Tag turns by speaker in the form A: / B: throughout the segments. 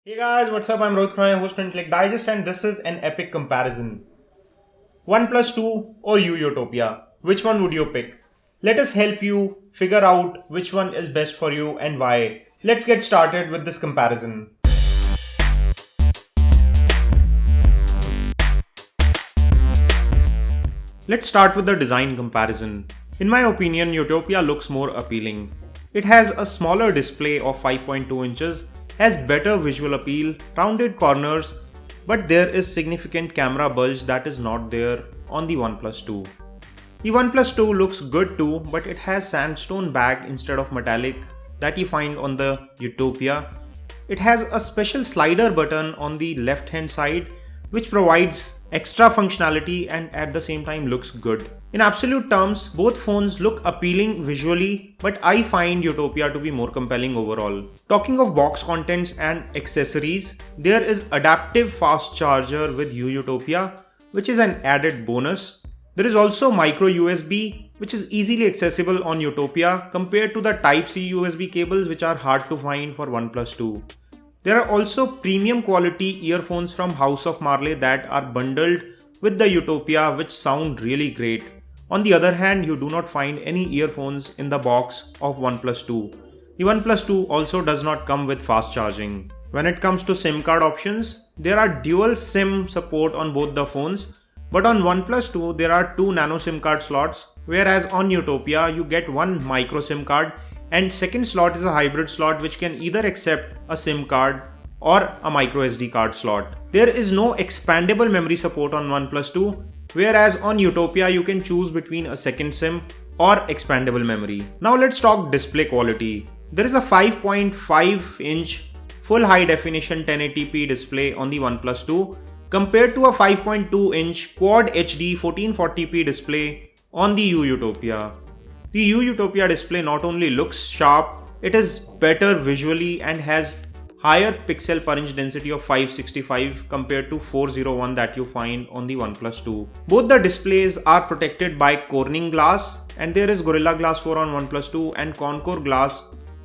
A: Hey guys, what's up? I'm Rohit Roy, host of Intellect Digest, and this is an epic comparison. OnePlus 2 or Utopia? Which one would you pick? Let us help you figure out which one is best for you and why. Let's get started with this comparison. Let's start with the design comparison. In my opinion, Utopia looks more appealing. It has a smaller display of 5.2 inches, has better visual appeal, rounded corners, but there is significant camera bulge that is not there on the OnePlus 2. The OnePlus 2 looks good too, but it has sandstone back instead of metallic that you find on the Utopia. It has a special slider button on the left hand side which provides extra functionality and at the same time looks good. In absolute terms, both phones look appealing visually, but I find Utopia to be more compelling overall. Talking of box contents and accessories, there is adaptive fast charger with Utopia, which is an added bonus. There is also micro USB, which is easily accessible on Utopia compared to the Type-C USB cables which are hard to find for OnePlus 2. There are also premium quality earphones from House of Marley that are bundled with the Utopia which sound really great. On the other hand, you do not find any earphones in the box of OnePlus 2. The OnePlus 2 also does not come with fast charging. When it comes to SIM card options, there are dual SIM support on both the phones, but on OnePlus 2 there are two nano SIM card slots, whereas on Utopia you get one micro SIM card and second slot is a hybrid slot which can either accept a SIM card or a micro SD card slot. There is no expandable memory support on OnePlus 2, whereas on Utopia you can choose between a second SIM or expandable memory. Now let's talk display quality. There is a 5.5 inch full high definition 1080p display on the OnePlus 2 compared to a 5.2 inch quad HD 1440p display on the Utopia. The Utopia display not only looks sharp, it is better visually and has higher pixel per inch density of 565 compared to 401 that you find on the OnePlus 2. Both the displays are protected by Corning glass and there is Gorilla Glass 4 on OnePlus 2 and Contour glass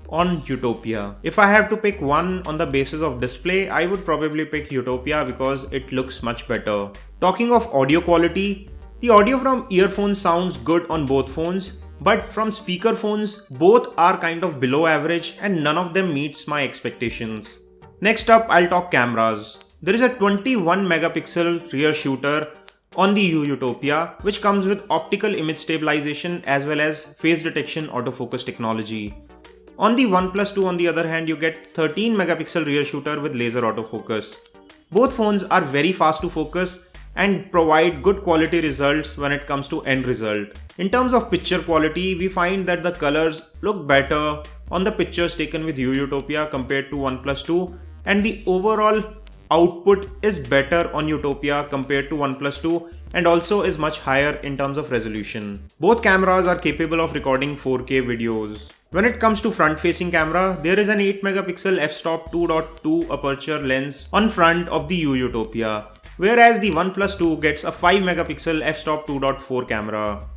A: on Utopia. If I have to pick one on the basis of display, I would probably pick Utopia because it looks much better. Talking of audio quality, the audio from earphones sounds good on both phones, but from speaker phones, both are kind of below average and none of them meets my expectations. Next up, I'll talk cameras. There is a 21 megapixel rear shooter on the Utopia, which comes with optical image stabilization as well as face detection autofocus technology. On the OnePlus 2 on the other hand, you get 13 megapixel rear shooter with laser autofocus. Both phones are very fast to focus and provide good quality results when it comes to end result. In terms of picture quality, we find that the colors look better on the pictures taken with Utopia compared to OnePlus 2 and the overall output is better on Utopia compared to OnePlus 2 and also is much higher in terms of resolution. Both cameras are capable of recording 4K videos. When it comes to front-facing camera, there is an 8 megapixel f-stop 2.2 aperture lens on front of the Utopia, whereas the OnePlus 2 gets a 5 megapixel f-stop 2.4 camera.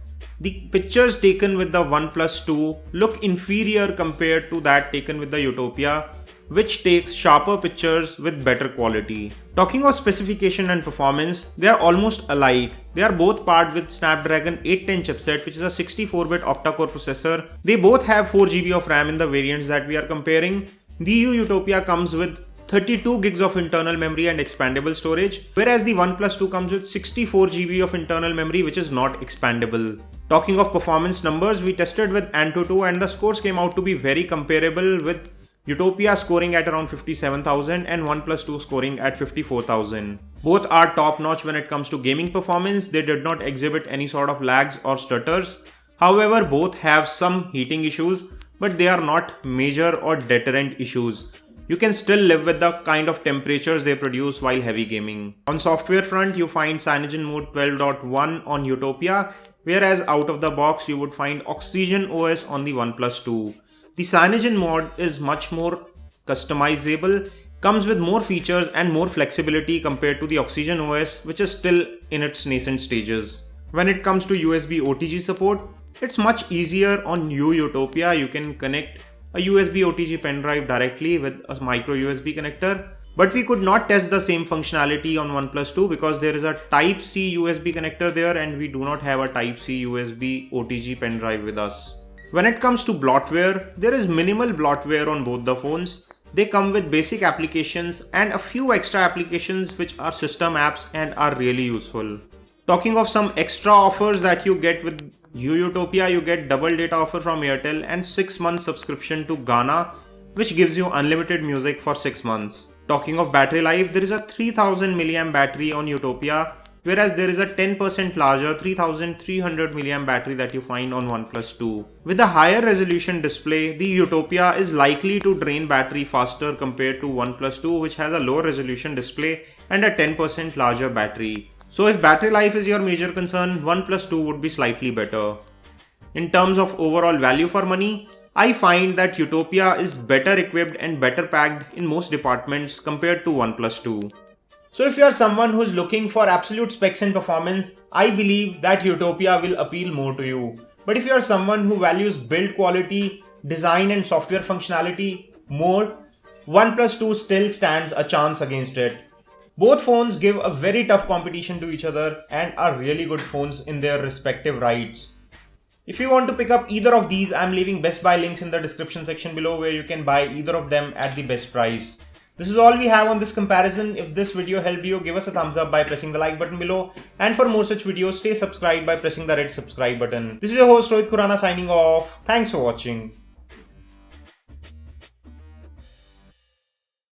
A: The pictures taken with the OnePlus 2 look inferior compared to that taken with the Utopia, which takes sharper pictures with better quality. Talking of specification and performance, they are almost alike. They are both paired with Snapdragon 810 chipset, which is a 64-bit octa-core processor. They both have 4GB of RAM in the variants that we are comparing. The Utopia comes with 32 gigs of internal memory and expandable storage, whereas the OnePlus 2 comes with 64GB of internal memory which is not expandable. Talking of performance numbers, we tested with Antutu and the scores came out to be very comparable, with Utopia scoring at around 57,000 and OnePlus 2 scoring at 54,000. Both are top notch when it comes to gaming performance. They did not exhibit any sort of lags or stutters. However, both have some heating issues, but they are not major or deterrent issues. You can still live with the kind of temperatures they produce while heavy gaming. On software front, you find CyanogenMod 12.1 on Utopia, whereas out of the box you would find Oxygen OS on the OnePlus 2. The CyanogenMod is much more customizable, comes with more features and more flexibility compared to the Oxygen OS, which is still in its nascent stages. When it comes to USB OTG support, it's much easier on Utopia. You can connect a USB OTG pen drive directly with a micro USB connector, But we could not test the same functionality on OnePlus 2 because there is a Type-C USB connector there and we do not have a Type-C USB OTG pen drive with us. When it comes to bloatware, there is minimal bloatware on both the phones. They come with basic applications and a few extra applications which are system apps and are really useful. Talking of some extra offers that you get with Utopia, you get double data offer from Airtel and 6 months subscription to Gaana, which gives you unlimited music for 6 months. Talking of battery life, there is a 3000 mAh battery on Utopia, whereas there is a 10% larger 3300 mAh battery that you find on OnePlus 2. With a higher resolution display, the Utopia is likely to drain battery faster compared to OnePlus 2, which has a low resolution display and a 10% larger battery. So if battery life is your major concern, OnePlus 2 would be slightly better. In terms of overall value for money, I find that Utopia is better equipped and better packed in most departments compared to OnePlus 2. So if you are someone who is looking for absolute specs and performance, I believe that Utopia will appeal more to you. But if you are someone who values build quality, design and software functionality more, OnePlus 2 still stands a chance against it. Both phones give a very tough competition to each other and are really good phones in their respective rights. If you want to pick up either of these, I am leaving Best Buy links in the description section below where you can buy either of them at the best price. This is all we have on this comparison. If this video helped you, give us a thumbs up by pressing the like button below. And for more such videos, stay subscribed by pressing the red subscribe button. This is your host Rohit Khurana signing off. Thanks for watching.